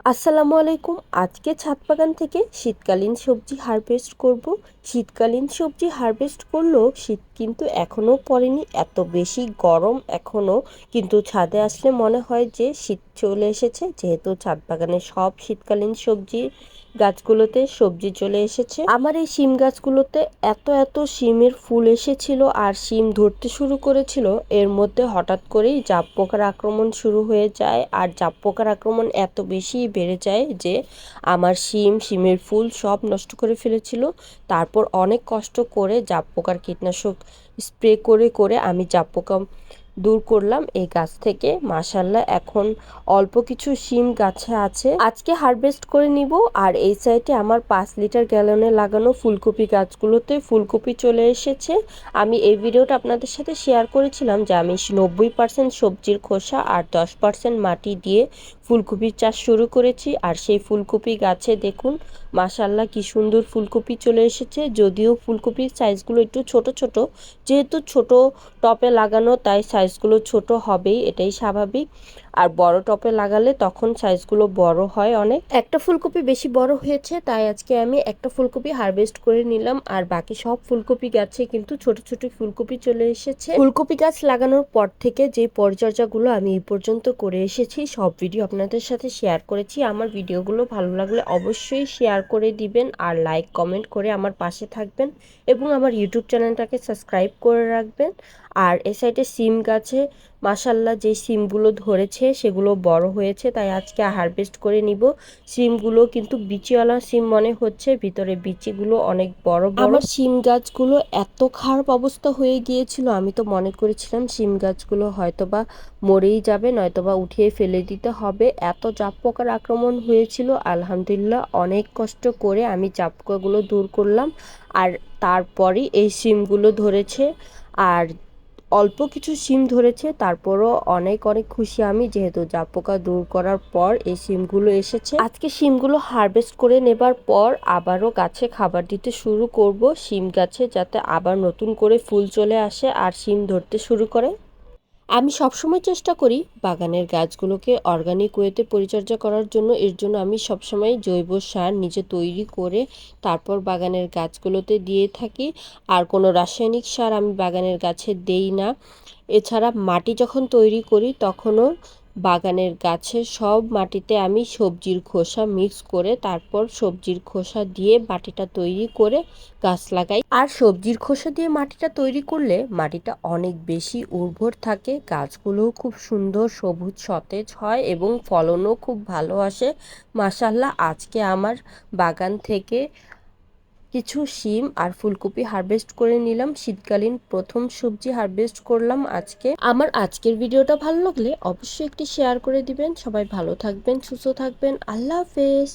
আসসালামু আলাইকুম। আজকে ছাদ বাগান থেকে শীতকালীন সবজি হারভেস্ট করব। শীতকালীন সবজি হারভেস্ট করলেও শীত কিন্তু এখনও পড়েনি, এত বেশি গরম এখনও, কিন্তু ছাদে আসলে মনে হয় যে শীত চলে এসেছে, যেহেতু ছাদ বাগানের সব শীতকালীন সবজি গাছগুলোতে সবজি চলে এসেছে। আমার এই শিম গাছগুলোতে এত এত শিমের ফুল এসেছিল আর শিম ধরতে শুরু করেছিল, এর মধ্যে হঠাৎ করেই জাপ পোকার আক্রমণ শুরু হয়ে যায়। আর জাপ পোকার আক্রমণ এত বেশি বেড়ে যায় যে আমার শিমের ফুল সব নষ্ট করে ফেলেছিল। তারপর অনেক কষ্ট করে জাপ পোকার কীটনাশক স্প্রে করে করে আমি জাপ পোকা দূর করলাম এই গাছ থেকে। মাশাল্লাহ এখন অল্প কিছু শিম গাছে আছে, আজকে হারভেস্ট করে নিব। আর এই সাইডে আমার 5 লিটার গ্যালনে লাগানো ফুলকপি গাছগুলোতে ফুলকপি চলে এসেছে। আমি এই ভিডিওটা আপনাদের সাথে শেয়ার করেছিলাম যে আমি 90% সবজির খোসা আর 10% মাটি দিয়ে ফুলকপির চাষ শুরু করেছি। আর সেই ফুলকপি গাছে দেখুন মাশাল্লাহ কি সুন্দর ফুলকপি চলে এসেছে। যদিও ফুলকপির সাইজগুলো একটু ছোট ছোট, যেহেতু ছোট টপে লাগানো তাই সাইজগুলো ছোট হবেই, এটাই স্বাভাবিক। আর বড় টপে লাগালে তখন সাইজগুলো বড় হয় অনেক। একটা ফুলকপি বেশি বড় হয়েছে তাই আজকে আমি একটা ফুলকপি হারভেস্ট করে নিলাম। আর বাকি সব ফুলকপি গাছে কিন্তু ছোট ছোট ফুলকপি চলে এসেছে। ফুলকপি গাছ লাগানোর পর থেকে যে পরিচর্যাগুলো আমি এই পর্যন্ত করে এসেছি সব ভিডিও আপনাদের সাথে শেয়ার করেছি। আমার ভিডিওগুলো ভালো লাগলে অবশ্যই শেয়ার করে দিবেন আর লাইক কমেন্ট করে আমার পাশে থাকবেন এবং আমার ইউটিউব চ্যানেলটাকে সাবস্ক্রাইব করে রাখবেন। আর এ সাইডে সিম গাছে মাশাল্লাহ যে সিমগুলো ধরেছে সেগুলো বড় হয়েছে, তাই আজকে হারভেস্ট করে নিব। সিমগুলো কিন্তু বিচিওয়ালা সিম মনে হচ্ছে, ভিতরে বিচিগুলো অনেক বড় বড়। আমার সিম গাছগুলো এত খারাপ অবস্থা হয়ে গিয়েছিল, আমি তো মনে করেছিলাম সিম গাছগুলো হয়তোবা মরেই যাবে, নয়তোবা উঠিয়ে ফেলে দিতে হবে, এত জাপ পোকার আক্রমণ হয়েছিল। আলহামদুলিল্লাহ অনেক কষ্ট করে আমি জাপ পোকাগুলো দূর করলাম আর তারপরই এই সিমগুলো ধরেছে। আর অল্প কিছু শিম ধরেছে, তারপরও অনেক অনেক খুশি আমি, যেহেতু জাপ পোকা দূর করার পর এই শিমগুলো এসেছে। আজকে শিমগুলো হারভেস্ট করে নেবার পর আবারও গাছে খাবার দিতে শুরু করব, শিম গাছে যাতে আবার নতুন করে ফুল চলে আসে আর শিম ধরতে শুরু করে। আমি সবসময় চেষ্টা করি বাগানের গাছগুলোকে অর্গানিক ওয়েতে পরিচর্যা করার জন্য। এর জন্য আমি সবসময় জৈব সার নিজে তৈরি করে তারপর বাগানের গাছগুলোতে দিয়ে থাকি। আর কোনো রাসায়নিক সার আমি বাগানের গাছে দেই না। এছাড়া মাটি যখন তৈরি করি তখনও বাগানের গাছে সব মাটিতে আমি সবজির খোসা মিক্স করে তারপর সবজির খোসা দিয়ে মাটিটা তৈরি করে গাছ লাগাই। আর সবজির খোসা দিয়ে মাটিটা তৈরি করলে মাটিটা অনেক বেশি উর্বর থাকে, গাছগুলোও খুব সুন্দর সবুজ সতেজ হয় এবং ফলনও খুব ভালো আসে। মাশাল্লাহ আজকে আমার বাগান থেকে কিছু শিম আর ফুলকপি হারভেস্ট করে নিলাম, শীতকালীন প্রথম সবজি হারভেস্ট করলাম আজকে। আমার আজকের ভিডিওটা ভালো লাগলে অবশ্যই একটি শেয়ার করে দিবেন। সবাই ভালো থাকবেন, সুস্থ থাকবেন, আল্লাহ হাফেজ।